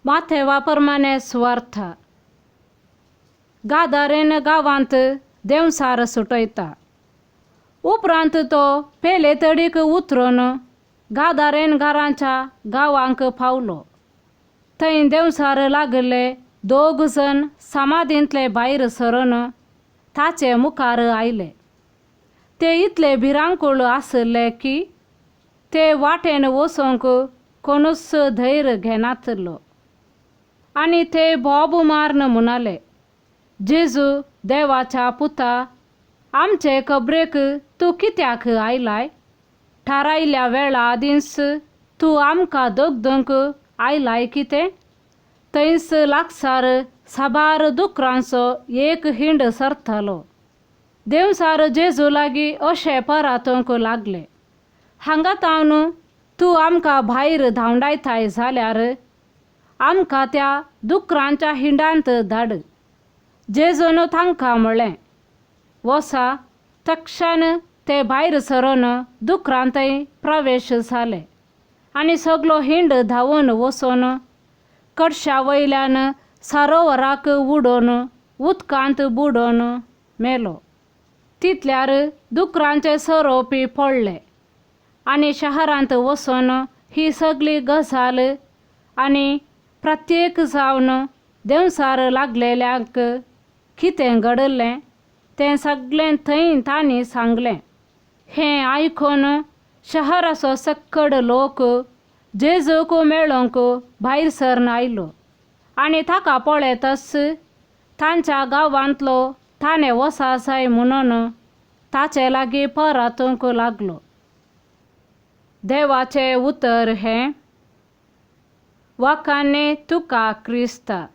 माथेवाप्रमाणे स्वार्थ गादारेन गावांत देवसार सुटयता. उपरांत तो पेले तडीक उतरून गादारेन घरांच्या गांवांक पावलो. थंय देवसार लागले 2 जण समाधींतले भायर सरून ताचे मुखार आयले. ते इतले भिरांकूळ आसले की ते वाटेन वचोंक कोणूच धैर्य घेनासलो. आनी ते बोब मारून म्हणाले, जेजू देवाच्या पुता, आमचे कबरेक तूं कित्याक आयलाय? थारायल्ल्या वेळा आदींच तूं आमकां दोगदूंक आयलाय कितें? थंयच लागसार साबार दुकरांचो एक हिंड सरतलो. देवसार जेजू लागीं अशें परतूंक लागले, हांगा तावन तूं आमकां भायर धांवडायताय जाल्यार आमकां त्या दुकरांच्या हिंडांत धाड. जेजून तांकां म्हणलें, वसा. तक्षण ते भायर सरून दुकरांतय प्रवेश जाले आनी सगलो हिंड धांवून वचून कडशा वयल्यान सरोवराक उडोवन उदकांत बुडोवन मेलो. तितल्यार दुकरांचे सोरोपी पडले आनी शारांत वचून ही सगळी गजाल आनी प्रत्येक जावन देवसार लागलेल्यांक कितें घडलें तें सगळें थंय तांणी सांगलें. हें आयकून शहराचो सक्कड लोक जेजूक मेळोंक भायर सरून आयलो आनी ताका पळयतच तांच्या गांवांतलो ताणें वचा जाय म्हणून ताचे लागीं परतूंक लागलो. देवाचें उतर हें, वखाणे तुका क्रिस्ता.